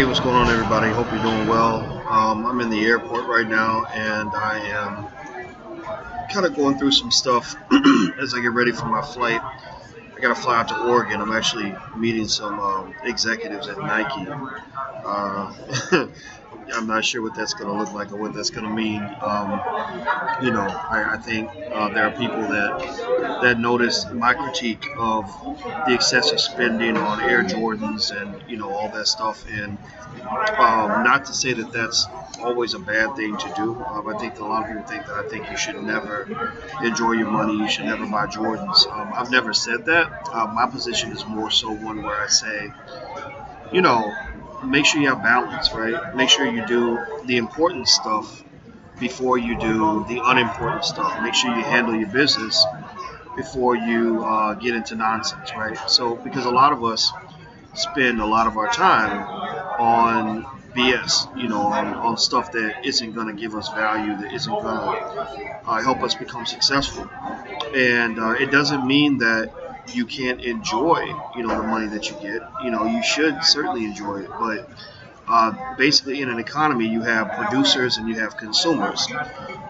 Hey, what's going on, everybody? Hope you're doing well. I'm in the airport right now, and I am kind of going through some stuff as I get ready for my flight. I got to fly out to Oregon. I'm actually meeting some executives at Nike. I'm not sure what that's going to look like or what that's going to mean. I think there are people that notice my critique of the excessive spending on Air Jordans and all that stuff, and not to say that that's always a bad thing to do. I think that a lot of people think that I think you should never enjoy your money, you should never buy Jordans. I've never said that. My position is more so one where I say, you know, make sure you have balance, right? Make sure you do the important stuff before you do the unimportant stuff. Make sure you handle your business before you get into nonsense, right? So, because a lot of us spend a lot of our time on BS, on stuff that isn't going to give us value, that isn't going to help us become successful. And it doesn't mean that you can't enjoy, the money that you get. You should certainly enjoy it, but basically in an economy you have producers and you have consumers.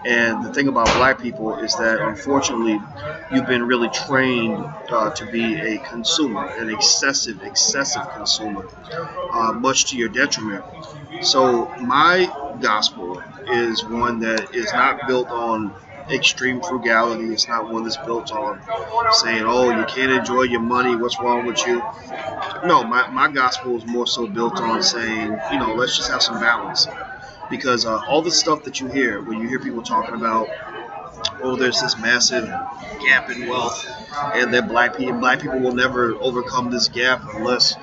And the thing about black people is that unfortunately you've been really trained to be a consumer, an excessive consumer, much to your detriment. So my gospel is one that is not built on extreme frugality. It's not one that's built on saying, oh, you can't enjoy your money, what's wrong with you? No, my gospel is more so built on saying, let's just have some balance. Because all the stuff that you hear, when you hear people talking about, oh, there's this massive gap in wealth, and that black people will never overcome this gap unless,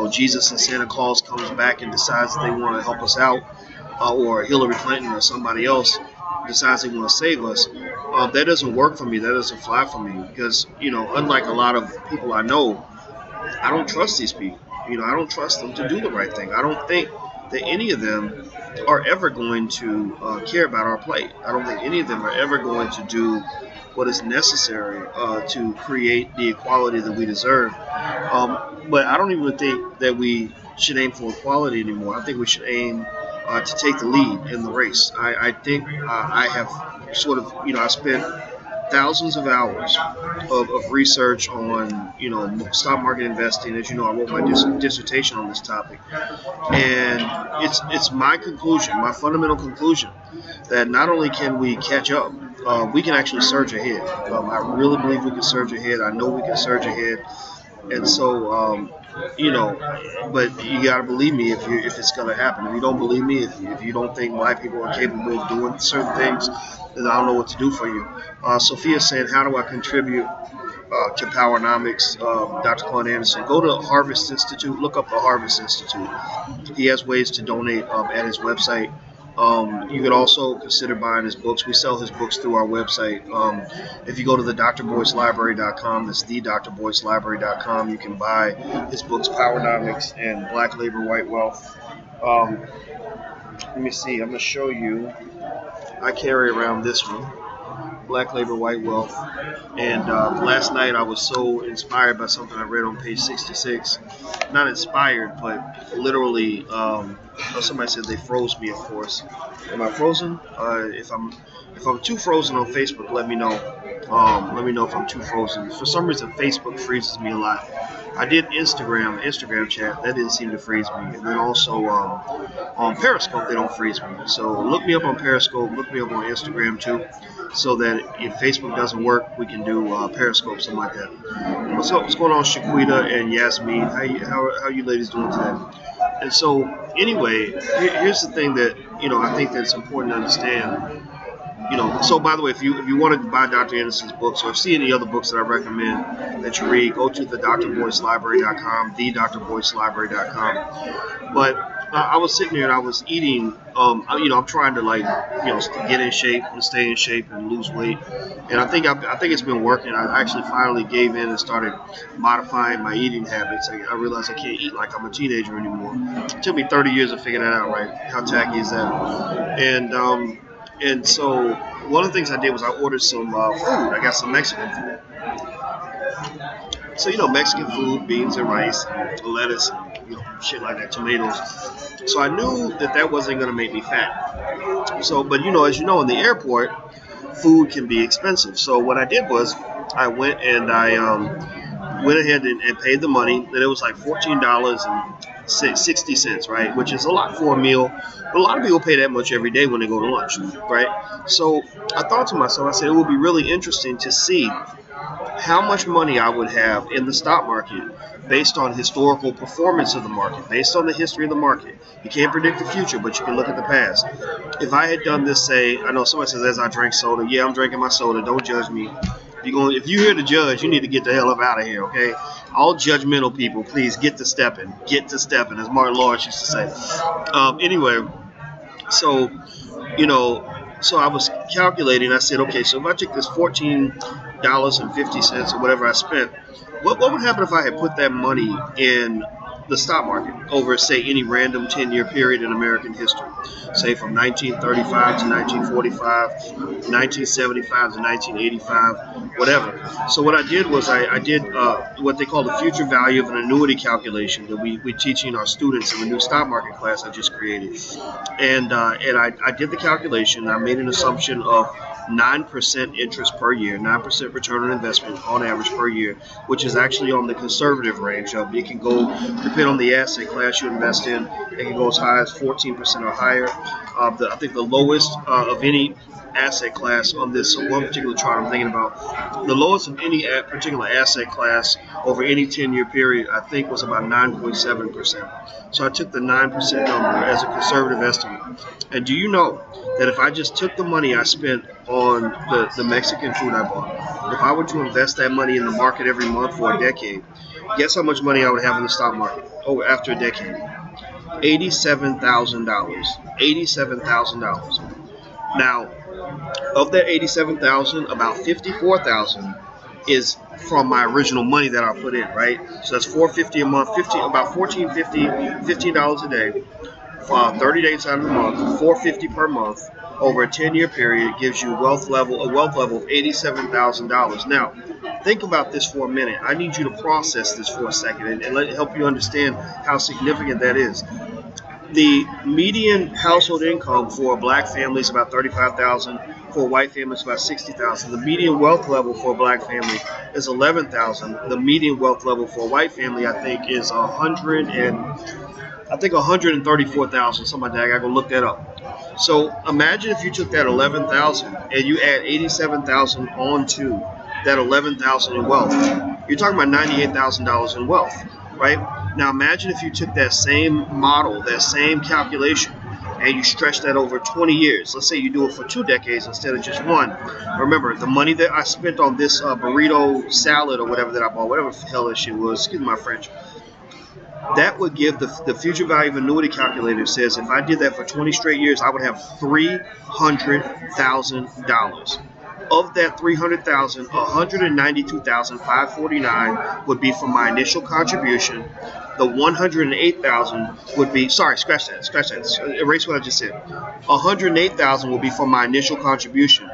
Jesus and Santa Claus comes back and decides they want to help us out, or Hillary Clinton or somebody else decides they want to save us. That doesn't work for me. That doesn't fly for me because, unlike a lot of people I know, I don't trust these people. I don't trust them to do the right thing. I don't think that any of them are ever going to care about our plight. I don't think any of them are ever going to do what is necessary to create the equality that we deserve. But I don't even think that we should aim for equality anymore. I think we should aim to take the lead in the race. I think I have sort of, I spent thousands of hours of research on, stock market investing. As you know, I wrote my dissertation on this topic, and it's my conclusion, my fundamental conclusion, that not only can we catch up, we can actually surge ahead. I really believe we can surge ahead. I know we can surge ahead, and so but you gotta believe me if it's gonna happen. If you don't believe me, if you don't think black people are capable of doing certain things, then I don't know what to do for you. Sophia's saying, how do I contribute to Powernomics? Dr. Colin Anderson, go to Harvest Institute, look up the Harvest Institute. He has ways to donate at his website. You could also consider buying his books. We sell his books through our website. If you go to the drboycelibrary.com, that's the drboycelibrary.com, you can buy his books, Powernomics and Black Labor, White Wealth. Let me see. I'm going to show you. I carry around this one, Black Labor, White Wealth. And last night I was so inspired by something I read on page 66. Not inspired, but literally, somebody said they froze me, of course. Am I frozen? If I'm too frozen on Facebook, let me know. Let me know if I'm too frozen. For some reason, Facebook freezes me a lot. I did Instagram chat. That didn't seem to freeze me. And then also on Periscope, they don't freeze me. So look me up on Periscope. Look me up on Instagram too, so that if Facebook doesn't work, we can do Periscope, something like that. What's up? What's going on, Shaquita and Yasmin? How are you ladies doing today? And so anyway, here's the thing that I think that's important to understand. So by the way, if you want to buy Dr. Anderson's books or see any other books that I recommend that you read, go to the drboycelibrary.com, the drboycelibrary.com. But I was sitting there and I was eating. I'm trying to get in shape and stay in shape and lose weight, and I think it's been working. I actually finally gave in and started modifying my eating habits. I realized I can't eat like I'm a teenager anymore. It took me 30 years to figure that out. Right? How tacky is that? And so one of the things I did was I ordered some food. I got some Mexican food. So, Mexican food, beans and rice, lettuce, shit like that, tomatoes. So I knew that that wasn't going to make me fat. So, but as you know, in the airport, food can be expensive. So what I did was I went and I went ahead and paid the money, and it was like $14.60, right? Which is a lot for a meal. But a lot of people pay that much every day when they go to lunch, right? So I thought to myself, I said it would be really interesting to see how much money I would have in the stock market based on historical performance of the market, based on the history of the market. You can't predict the future, but you can look at the past. If I had done this, say, I know somebody says, as I drink soda, yeah, I'm drinking my soda, don't judge me. If you're here to judge, you need to get the hell up out of here, okay? All judgmental people, please get to stepping, as Martin Lawrence used to say. Anyway, so, you know, so I was calculating. I said, okay, so if I took this $14.50 or whatever I spent, what would happen if I had put that money in the stock market over, say, any random 10-year period in American history, say from 1935 to 1945, 1975 to 1985, whatever. So what I did was I did what they call the future value of an annuity calculation that we're teaching our students in the new stock market class I just created. And I did the calculation. I made an assumption of 9% interest per year, 9% return on investment on average per year, which is actually on the conservative range. It can go, depending on the asset class you invest in, it can go as high as 14% or higher. I think the lowest of any asset class on this one particular chart I'm thinking about, the lowest of any particular asset class over any 10-year period, I think was about 9.7%. So I took the 9% number as a conservative estimate. And do you know that if I just took the money I spent on the Mexican food I bought, if I were to invest that money in the market every month for a decade, guess how much money I would have in the stock market after a decade? $87,000. $87,000. Now, of that 87,000, about 54,000 is from my original money that I put in, right? So that's $450 a month, about $14.50, $15 a day, 30 days out of the month, $450 per month over a 10-year period gives you a wealth level of $87,000. Now, think about this for a minute. I need you to process this for a second and let it help you understand how significant that is. The median household income for a black family is about $35,000. For a white family, it's about $60,000. The median wealth level for a black family is $11,000. The median wealth level for a white family, I think, is $134,000. Something like that. I gotta go look that up. So imagine if you took that $11,000 and you add $87,000 onto that $11,000 in wealth. You're talking about $98,000 in wealth, right? Now imagine if you took that same model, that same calculation, and you stretch that over 20 years. Let's say you do it for 2 decades instead of just one. Remember, the money that I spent on this burrito salad or whatever that I bought, whatever the hell that shit was, excuse my French, that would give the future value of annuity calculator says if I did that for 20 straight years, I would have $300,000. Of that $300,000, $192,549 would be from my initial contribution. The $108,000 would be scratch that. Erase what I just said. $108,000 will be from my initial contribution,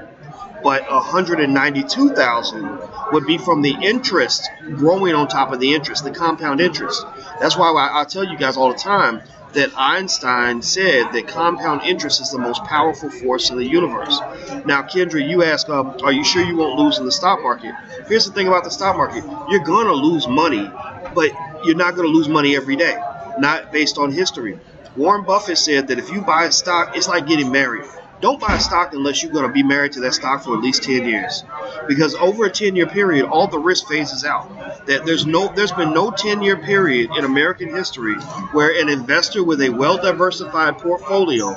but $192,000 would be from the interest growing on top of the interest, the compound interest. That's why I tell you guys all the time that Einstein said that compound interest is the most powerful force in the universe. Now, Kendra, you ask, are you sure you won't lose in the stock market? Here's the thing about the stock market. You're going to lose money, but you're not going to lose money every day, not based on history. Warren Buffett said that if you buy a stock, it's like getting married. Don't buy a stock unless you're going to be married to that stock for at least 10 years. Because over a 10-year period, all the risk phases out. That there's been no 10-year period in American history where an investor with a well-diversified portfolio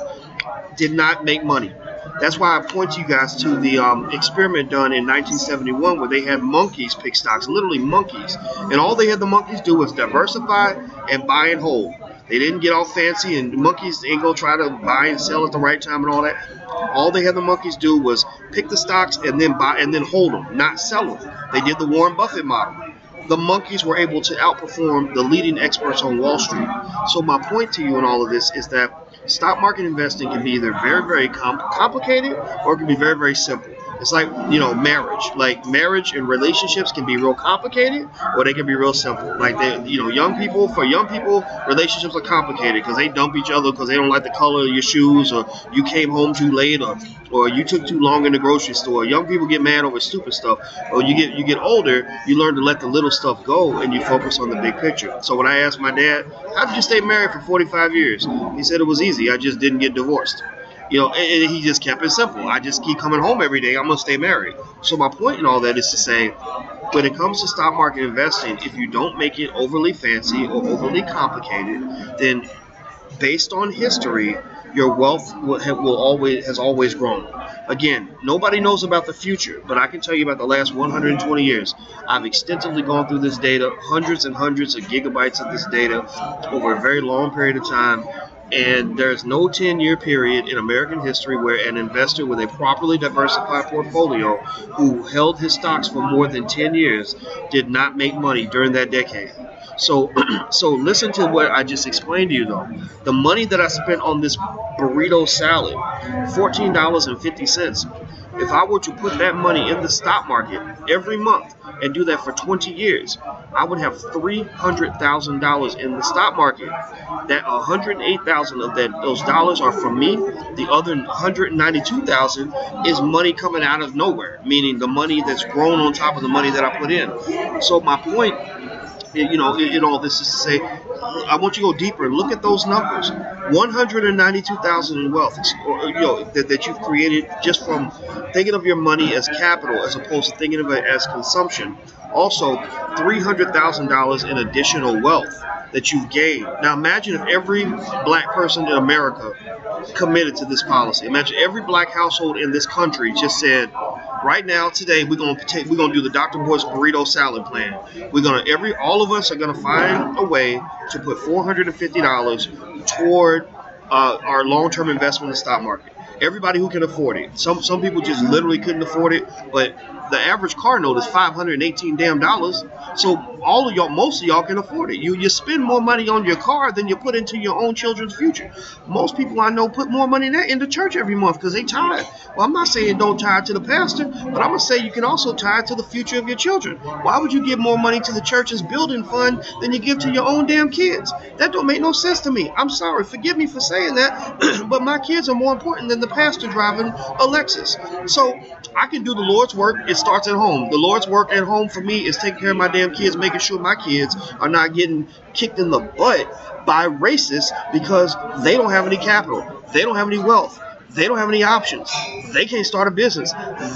did not make money. That's why I point you guys to the experiment done in 1971 where they had monkeys pick stocks, literally monkeys. And all they had the monkeys do was diversify and buy and hold. They didn't get all fancy, and monkeys ain't gonna try to buy and sell at the right time and all that. All they had the monkeys do was pick the stocks and then buy and then hold them, not sell them. They did the Warren Buffett model. The monkeys were able to outperform the leading experts on Wall Street. So my point to you in all of this is that stock market investing can be either very, very complicated or it can be very, very simple. It's like, marriage. Like, marriage and relationships can be real complicated, or they can be real simple. Like, for young people, relationships are complicated because they dump each other because they don't like the color of your shoes, or you came home too late, or you took too long in the grocery store. Young people get mad over stupid stuff. Or you get older, you learn to let the little stuff go and you focus on the big picture. So when I asked my dad, how did you stay married for 45 years? He said it was easy. I just didn't get divorced. And he just kept it simple. I just keep coming home every day. I'm going to stay married. So my point in all that is to say, when it comes to stock market investing, if you don't make it overly fancy or overly complicated, then based on history, your wealth has always grown. Again, nobody knows about the future, but I can tell you about the last 120 years. I've extensively gone through this data, hundreds and hundreds of gigabytes of this data over a very long period of time. And there's no 10-year period in American history where an investor with a properly diversified portfolio who held his stocks for more than 10 years did not make money during that decade. So listen to what I just explained to you, though. The money that I spent on this burrito salad, $14.50. If I were to put that money in the stock market every month and do that for 20 years, I would have $300,000 in the stock market. That $108,000 of those dollars are from me. The other $192,000 is money coming out of nowhere, meaning the money that's grown on top of the money that I put in. So my point, in all this is to say, I want you to go deeper and look at those numbers. 192,000 in wealth, that you've created just from thinking of your money as capital as opposed to thinking of it as consumption. Also, $300,000 in additional wealth that you've gained. Now, imagine if every black person in America committed to this policy. Imagine every black household in this country just said, right now, today, we're gonna do the Dr. Boyce burrito salad plan. All of us are gonna find a way to put $450 toward our long-term investment in the stock market. Everybody who can afford it. Some people just literally couldn't afford it, but the average car note is $518 damn dollars. So most of y'all can afford it. You spend more money on your car than you put into your own children's future. Most people I know put more money into church every month because they tithe. Well, I'm not saying don't tithe to the pastor, but I'm gonna say you can also tithe to the future of your children. Why would you give more money to the church's building fund than you give to your own damn kids? That don't make no sense to me. I'm sorry, forgive me for saying that, but my kids are more important than the pastor driving a Lexus. So I can do the Lord's work. It starts at home. The Lord's work at home for me is taking care of my damn kids, making sure my kids are not getting kicked in the butt by racists because they don't have any capital. They don't have any wealth. They don't have any options. They can't start a business.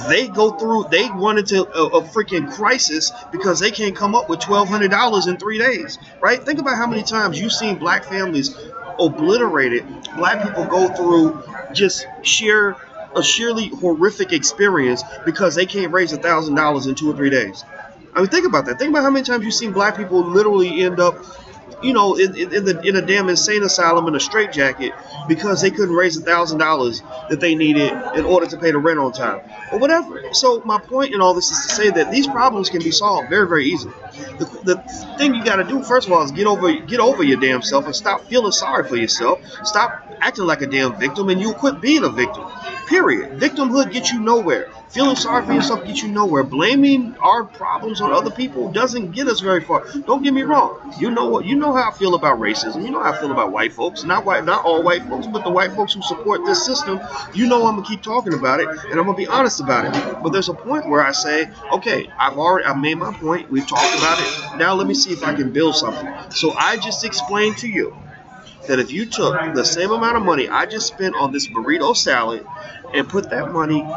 They run into a freaking crisis because they can't come up with $1,200 in 3 days, right? Think about how many times you've seen black families obliterated. Black people go through just a sheerly horrific experience because they can't raise $1,000 in 2 or 3 days. I mean, think about that. Think about how many times you've seen black people literally end up, in a damn insane asylum in a straitjacket because they couldn't raise $1,000 that they needed in order to pay the rent on time or whatever. So my point in all this is to say that these problems can be solved very, very easily. The thing you got to do, first of all, is get over your damn self and stop feeling sorry for yourself. Stop acting like a damn victim, and you'll quit being a victim. Period. Victimhood gets you nowhere. Feeling sorry for yourself gets you nowhere. Blaming our problems on other people doesn't get us very far. Don't get me wrong. You know how I feel about racism. You know how I feel about white folks. Not all white folks, but the white folks who support this system. I'm gonna keep talking about it, and I'm gonna be honest about it. But there's a point where I say, okay, I've made my point. We've talked about it. Now let me see if I can build something. So I just explained to you that if you took the same amount of money I just spent on this burrito salad and put that money,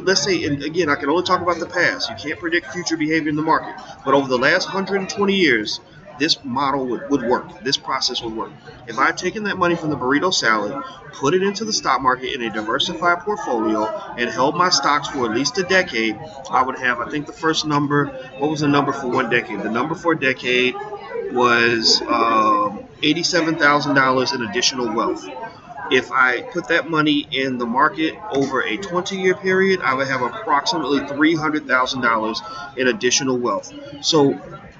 let's say, and again, I can only talk about the past. You can't predict future behavior in the market. But over the last 120 years, this model would work. This process would work. If I had taken that money from the burrito salad, put it into the stock market in a diversified portfolio, and held my stocks for at least a decade, I would have, I think the first number, what was the number for 1 decade? The number for a decade was $87,000 in additional wealth. If I put that money in the market over a 20-year period, I would have approximately $300,000 in additional wealth. So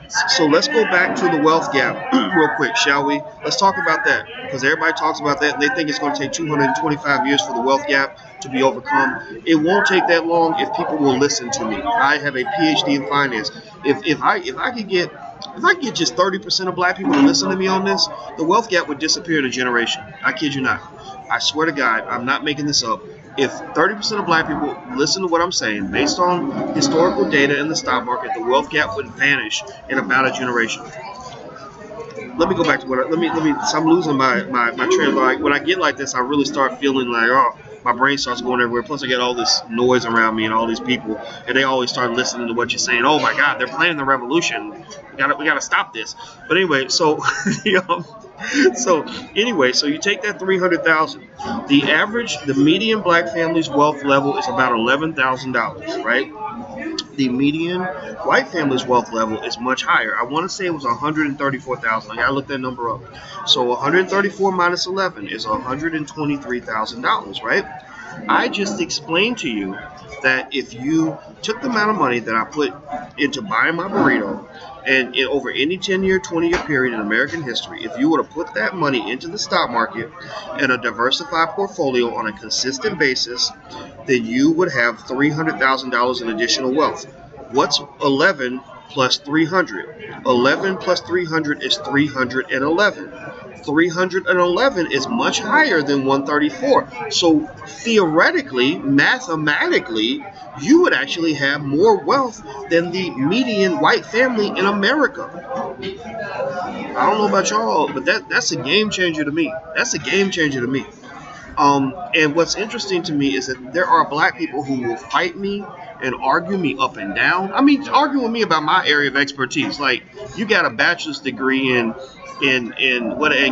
So let's go back to the wealth gap real quick, shall we? Let's talk about that because everybody talks about that and they think it's going to take 225 years for the wealth gap to be overcome. It won't take that long if people will listen to me. I have a PhD in finance. If I could get just 30% of black people to listen to me on this, the wealth gap would disappear in a generation. I kid you not. I swear to God, I'm not making this up. If 30% of black people listen to what I'm saying, based on historical data in the stock market, the wealth gap would vanish in about a generation. Let me go back to let me. So I'm losing my train of thought. When I get like this, I really start feeling like, oh, my brain starts going everywhere. Plus, I get all this noise around me and all these people, and they always start listening to what you're saying. Oh my God, they're planning the revolution. We gotta stop this. But anyway, so you know, so you take that 300,000. The median black family's wealth level is about $11,000, right? The median white family's wealth level is much higher. I want to say it was 134,000. I gotta look that number up. So 134 minus 11 is $123,000, right? I just explained to you that if you took the amount of money that I put into buying my burrito, and over any 10-year, 20-year period in American history, if you were to put that money into the stock market in a diversified portfolio on a consistent basis, then you would have $300,000 in additional wealth. What's 11 plus 300? 11 plus 300 is 311. 311 is much higher than 134. So theoretically, mathematically, you would actually have more wealth than the median white family in America. I don't know about y'all, but that's a game changer to me. That's a game changer to me. And what's interesting to me is that there are black people who will fight me and argue me up and down. I mean, argue with me about my area of expertise. Like, you got a bachelor's degree in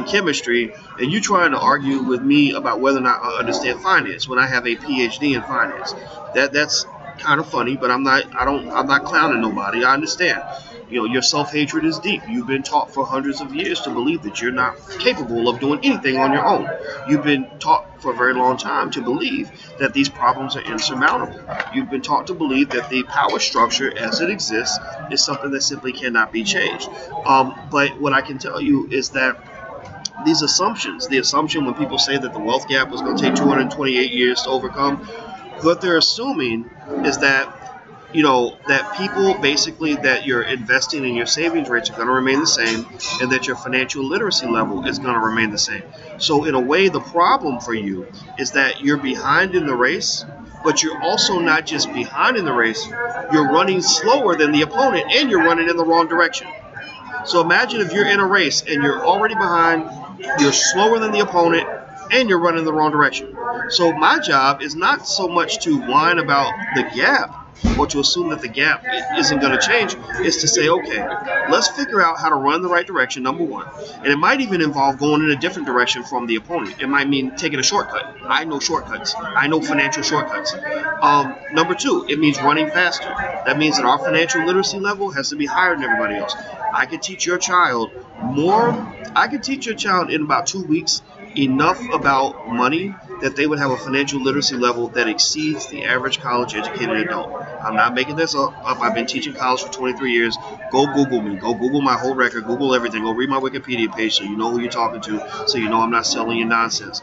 chemistry, and you trying to argue with me about whether or not I understand finance when I have a PhD in finance. That's kind of funny, but I'm not clowning nobody. I understand. Your self-hatred is deep. You've been taught for hundreds of years to believe that you're not capable of doing anything on your own. You've been taught for a very long time to believe that these problems are insurmountable. You've been taught to believe that the power structure as it exists is something that simply cannot be changed. But what I can tell you is that these assumptions, the assumption when people say that the wealth gap was going to take 228 years to overcome, what they're assuming is that that people basically that you're investing in your savings rates are going to remain the same, and that your financial literacy level is going to remain the same. So in a way, the problem for you is that you're behind in the race, but you're also not just behind in the race, you're running slower than the opponent, and you're running in the wrong direction. So imagine if you're in a race and you're already behind, you're slower than the opponent, and you're running the wrong direction. So my job is not so much to whine about the gap or to assume that the gap isn't going to change. It's to say, okay, let's figure out how to run the right direction, number one. And it might even involve going in a different direction from the opponent. It might mean taking a shortcut. I know shortcuts. I know financial shortcuts. Number two, it means running faster. That means that our financial literacy level has to be higher than everybody else. I could teach your child in about 2 weeks enough about money that they would have a financial literacy level that exceeds the average college educated adult. I'm not making this up. I've been teaching college for 23 years. Go Google me. Go Google my whole record. Google everything. Go read my Wikipedia page so you know who you're talking to, so you know I'm not selling you nonsense.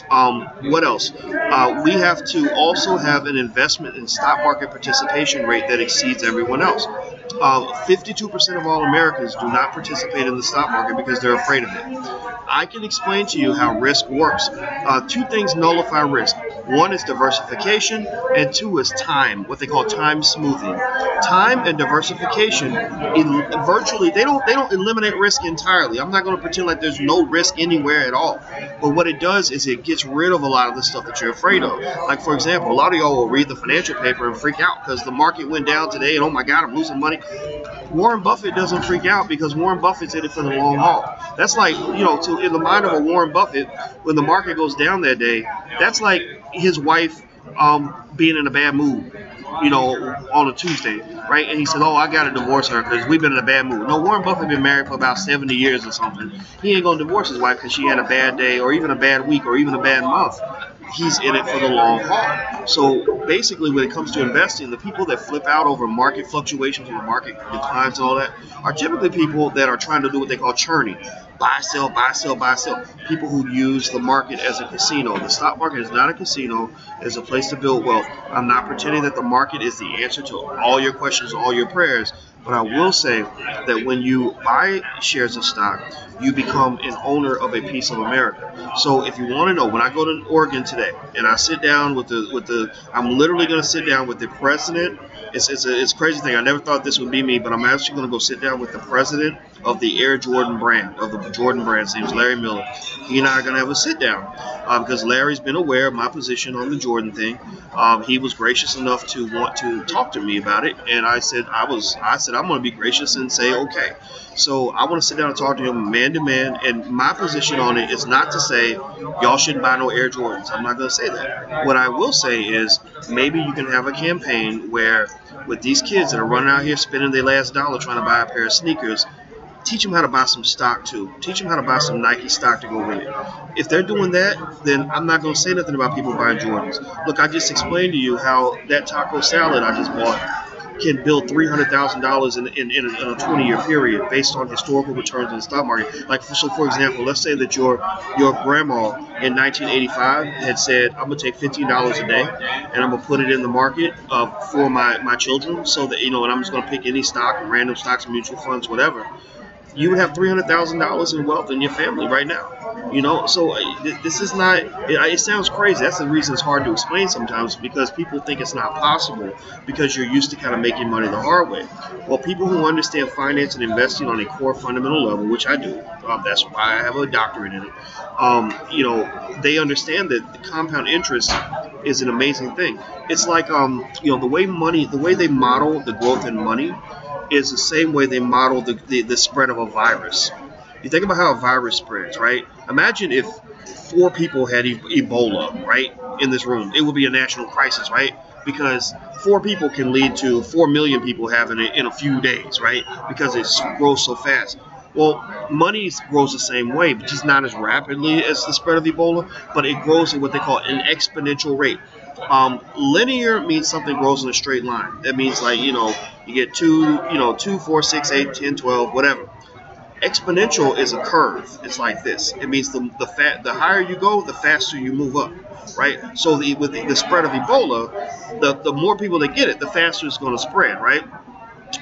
What else? We have to also have an investment in stock market participation rate that exceeds everyone else. 52% of all Americans do not participate in the stock market because they're afraid of it. I can explain to you how risk works. Two things nullify risk. One is diversification, and two is time, what they call time smoothing. Time and diversification, virtually, they don't eliminate risk entirely. I'm not going to pretend like there's no risk anywhere at all. But what it does is it gets rid of a lot of the stuff that you're afraid of. Like, for example, a lot of y'all will read the financial paper and freak out because the market went down today and, oh my God, I'm losing money. Warren Buffett doesn't freak out because Warren Buffett's in it for the long haul. That's like, in the mind of a Warren Buffett, when the market goes down that day, that's like his wife being in a bad mood, on a Tuesday, right? And he said, oh, I got to divorce her because we've been in a bad mood. No, Warren Buffett been married for about 70 years or something. He ain't going to divorce his wife because she had a bad day or even a bad week or even a bad month. he's in it for the long haul. So basically, when it comes to investing, the people that flip out over market fluctuations or market declines and all that are typically people that are trying to do what they call churning. Buy, sell, buy, sell, buy, sell. People who use the market as a casino. The stock market is not a casino. It's a place to build wealth. I'm not pretending that the market is the answer to all your questions, all your prayers. But I will say that when you buy shares of stock, you become an owner of a piece of America. So if you want to know, when I go to Oregon today and I sit down with the I'm literally going to sit down with the president. It's a crazy thing. I never thought this would be me, but I'm actually going to go sit down with the president of the Air Jordan brand, of the Jordan brand. His name's Larry Miller. He and I are going to have a sit down because Larry's been aware of my position on the Jordan thing. He was gracious enough to want to talk to me about it, and I said I'm going to be gracious and say okay. So I want to sit down and talk to him man to man, and my position on it is not to say y'all shouldn't buy no Air Jordans. I'm not going to say that. What I will say is maybe you can have a campaign where with these kids that are running out here spending their last dollar trying to buy a pair of sneakers, teach them how to buy some stock too. Teach them how to buy some Nike stock to go with it. If they're doing that, then I'm not going to say nothing about people buying Jordans. Look, I just explained to you how that taco salad I just bought can build $300,000 in a 20-year period based on historical returns in the stock market. Like, so for example, let's say that your grandma in 1985 had said, I'm going to take $15 a day and I'm going to put it in the market for my children so that, and I'm just going to pick any stock, random stocks, mutual funds, whatever. You would have $300,000 in wealth in your family right now. So this is not. It sounds crazy. That's the reason it's hard to explain sometimes, because people think it's not possible because you're used to kind of making money the hard way. Well, people who understand finance and investing on a core fundamental level, which I do, that's why I have a doctorate in it. They understand that the compound interest is an amazing thing. It's like the way they model the growth in money is the same way they model the spread of a virus. You think about how a virus spreads, right? Imagine if 4 people had Ebola, right, in this room. It would be a national crisis, right? Because 4 people can lead to 4 million people having it in a few days, right? Because it grows so fast. Well, money grows the same way, but just not as rapidly as the spread of Ebola, but it grows at what they call an exponential rate. Linear means something grows in a straight line. That means you get 2, 4, 6, 8, 10, 12, whatever. Exponential is a curve. It's like this. It means the higher you go, the faster you move up, right? So with the spread of Ebola, the more people that get it, the faster it's going to spread, right?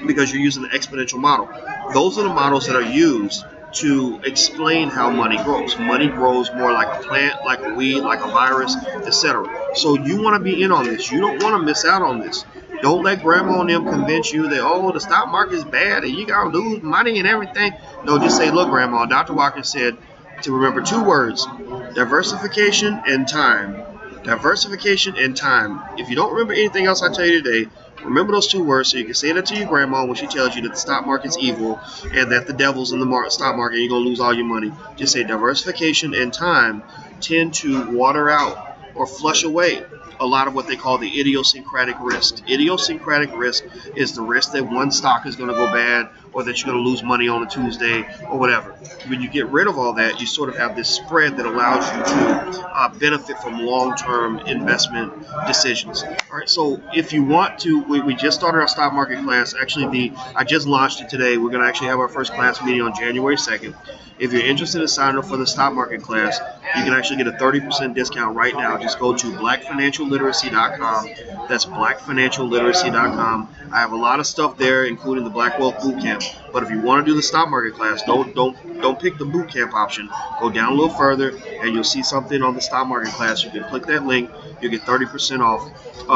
Because you're using the exponential model. Those are the models that are used to explain how money grows. Money grows more like a plant, like a weed, like a virus, etc. So you want to be in on this. You don't want to miss out on this. Don't let grandma and them convince you that, the stock market is bad and you got to lose money and everything. No, just say, look, grandma, Dr. Watkins said to remember 2 words, diversification and time. Diversification and time. If you don't remember anything else I tell you today, remember those 2 words so you can say that to your grandma when she tells you that the stock market's evil and that the devil's in the stock market and you're going to lose all your money. Just say diversification and time tend to water out or flush away a lot of what they call the idiosyncratic risk. Idiosyncratic risk is the risk that one stock is going to go bad or that you're going to lose money on a Tuesday or whatever. When you get rid of all that, you sort of have this spread that allows you to benefit from long-term investment decisions. All right, so if you want to, we just started our stock market class. Actually, I just launched it today. We're going to actually have our first class meeting on January 2nd. If you're interested in signing up for the stock market class, you can actually get a 30% discount right now. Just go to blackfinancialliteracy.com. That's blackfinancialliteracy.com. I have a lot of stuff there, including the Black Wealth Bootcamp. But if you want to do the stock market class, don't pick the bootcamp option. Go down a little further, and you'll see something on the stock market class. You can click that link. You'll get 30% off.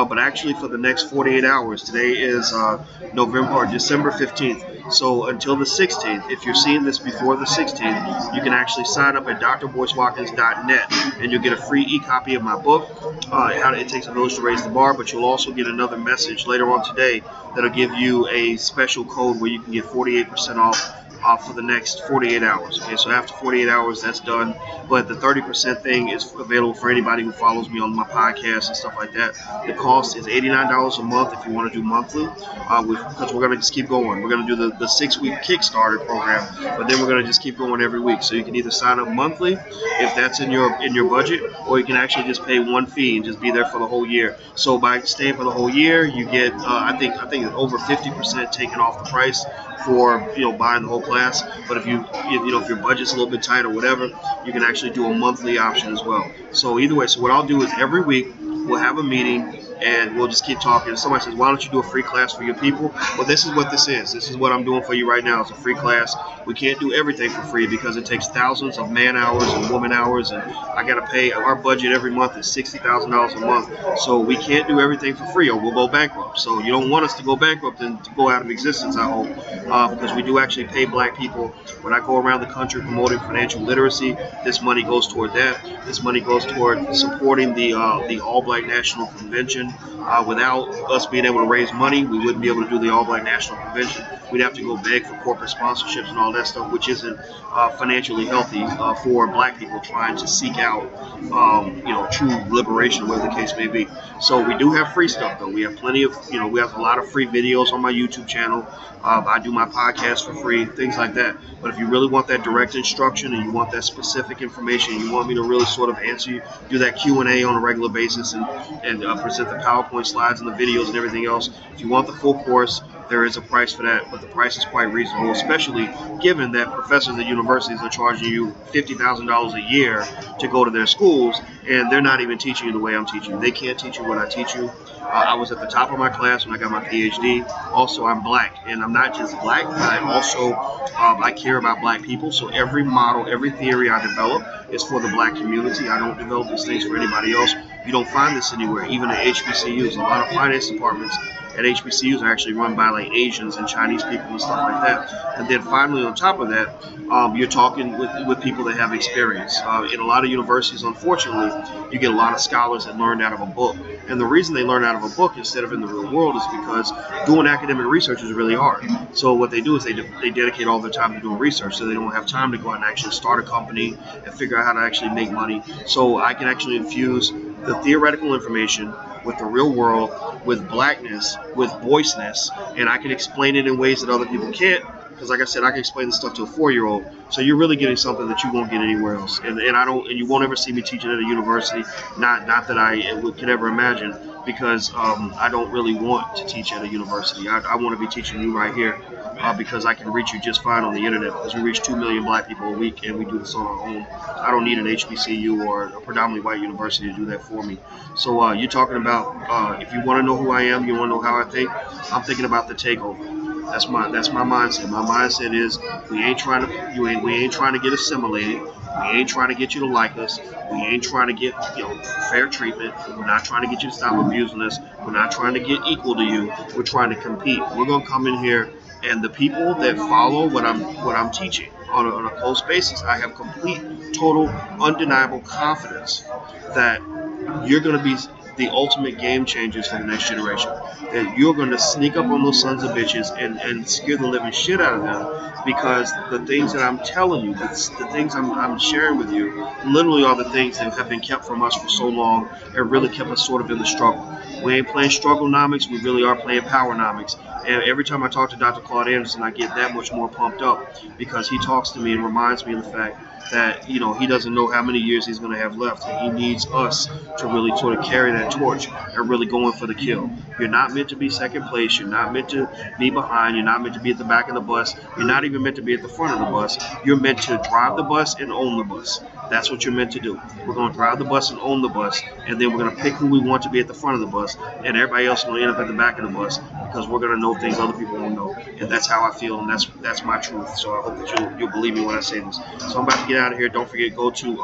But actually, for the next 48 hours, today is December 15th. So until the 16th, if you're seeing this before the 16th, you can actually sign up at drboycewatkins.net, and you'll get a free e-copy of my book, How It Takes a Village to Raise the Bar. But you'll also get another message later on today that'll give you a special code where you can get 48% off for the next 48 hours. Okay, so after 48 hours, that's done. But the 30% thing is available for anybody who follows me on my podcast and stuff like that. The cost is $89 a month if you want to do monthly, because we're going to just keep going. We're going to do the 6-week Kickstarter program, but then we're going to just keep going every week. So you can either sign up monthly if that's in your budget, or you can actually just pay one fee and just be there for the whole year. So by staying for the whole year, you get I think over 50% taken off the price for buying the whole class. But if if your budget's a little bit tight or whatever, you can actually do a monthly option as well. So either way, so what I'll do is every week we'll have a meeting and we'll just keep talking. Somebody says, why don't you do a free class for your people? Well, this is what this is. This is what I'm doing for you right now. It's a free class. We can't do everything for free because it takes thousands of man hours and woman hours, and I got to pay. Our budget every month is $60,000 a month, so we can't do everything for free or we'll go bankrupt. So you don't want us to go bankrupt and to go out of existence, I hope, because we do actually pay black people. When I go around the country promoting financial literacy, this money goes toward that. This money goes toward supporting the All Black National Convention. Without us being able to raise money, we wouldn't be able to do the All Black National Convention. We'd have to go beg for corporate sponsorships and all that stuff, which isn't financially healthy for black people trying to seek out, true liberation, whatever the case may be. So we do have free stuff, though. We have plenty of, we have a lot of free videos on my YouTube channel. I do my podcast for free, things like that. But if you really want that direct instruction and you want that specific information, you want me to really sort of answer you, do that Q&A on a regular basis and present the PowerPoint slides and the videos and everything else. If you want the full course, there is a price for that, but the price is quite reasonable, especially given that professors at universities are charging you $50,000 a year to go to their schools, and they're not even teaching you the way I'm teaching you. They can't teach you what I teach you. I was at the top of my class when I got my PhD. Also, I'm black, and I'm not just black, but I also I care about black people. So every model, every theory I develop is for the black community. I don't develop these things for anybody else. You don't find this anywhere, even at HBCUs. A lot of finance departments at HBCUs are actually run by like Asians and Chinese people and stuff like that. And then finally, on top of that, you're talking with people that have experience. In a lot of universities, unfortunately, you get a lot of scholars that learn out of a book. And the reason they learn out of a book instead of in the real world is because doing academic research is really hard. So what they do is they dedicate all their time to doing research, so they don't have time to go out and actually start a company and figure out how to actually make money. So I can actually infuse the theoretical information with the real world, with blackness, with Boyceness, and I can explain it in ways that other people can't. Because, like I said, I can explain this stuff to a 4-year-old. So you're really getting something that you won't get anywhere else. And you won't ever see me teaching at a university. Not that I could ever imagine, because I don't really want to teach at a university. I want to be teaching you right here, because I can reach you just fine on the internet. Because we reach 2 million black people a week, and we do this on our own. I don't need an HBCU or a predominantly white university to do that for me. So you're talking about if you want to know who I am, you want to know how I think. I'm thinking about the takeover. That's my mindset. My mindset is we ain't trying to get assimilated. We ain't trying to get you to like us. We ain't trying to get fair treatment. We're not trying to get you to stop abusing us. We're not trying to get equal to you. We're trying to compete. We're gonna come in here, and the people that follow what I'm teaching on a close basis, I have complete, total, undeniable confidence that you're gonna be the ultimate game changers for the next generation. That you're going to sneak up on those sons of bitches and scare the living shit out of them, because the things that I'm telling you, the things I'm sharing with you, literally are the things that have been kept from us for so long and really kept us sort of in the struggle. We ain't playing strugglenomics, we really are playing powernomics. And every time I talk to Dr. Claude Anderson, I get that much more pumped up, because he talks to me and reminds me of the fact that he doesn't know how many years he's going to have left, and he needs us to really sort of carry that torch and really go in for the kill. You're not meant to be second place. You're not meant to be behind. You're not meant to be at the back of the bus. You're not even meant to be at the front of the bus. You're meant to drive the bus and own the bus. That's what you're meant to do. We're going to drive the bus and own the bus, and then we're going to pick who we want to be at the front of the bus, and everybody else is going to end up at the back of the bus, because we're going to know things other people won't know. And that's how I feel, and that's my truth. So I hope that you'll believe me when I say this. So I'm about to get out of here. Don't forget, go to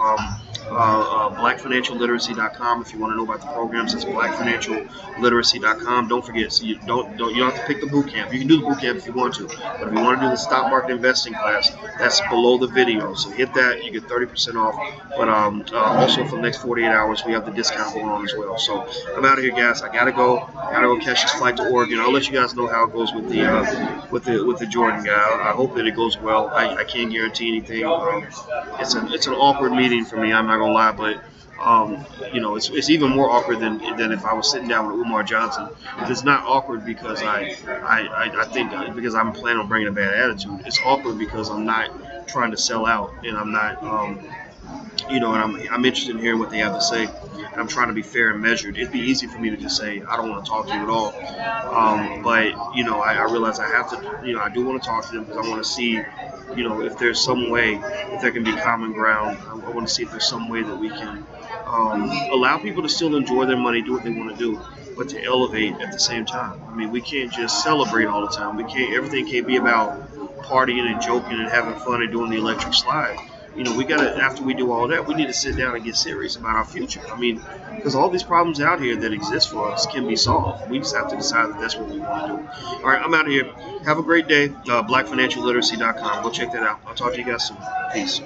blackfinancialliteracy.com if you want to know about the programs. It's blackfinancialliteracy.com. Don't forget, so you don't have to pick the boot camp. You can do the boot camp if you want to, but if you want to do the stock market investing class, that's below the video. So hit that, you get 30% off. But also for the next 48 hours, we have the discount going on as well. So I'm out of here, guys. I gotta go catch this flight to Oregon. I'll let let you guys know how it goes with the Jordan guy. I hope that it goes well. I can't guarantee anything. It's an awkward meeting for me. I'm not gonna lie, but it's even more awkward than if I was sitting down with Umar Johnson. It's not awkward because I think because I'm planning on bringing a bad attitude. It's awkward because I'm not trying to sell out, and I'm not and I'm interested in hearing what they have to say. I'm trying to be fair and measured. It'd be easy for me to just say I don't want to talk to you at all, but I realize I have to. I do want to talk to them because I want to see, if there's some way, if there can be common ground. I want to see if there's some way that we can allow people to still enjoy their money, do what they want to do, but to elevate at the same time. I mean, we can't just celebrate all the time. Everything can't be about partying and joking and having fun and doing the electric slide. We gotta, after we do all that, we need to sit down and get serious about our future. I mean, because all these problems out here that exist for us can be solved. We just have to decide that that's what we want to do. All right, I'm out of here. Have a great day. BlackFinancialLiteracy.com. Go check that out. I'll talk to you guys soon. Peace.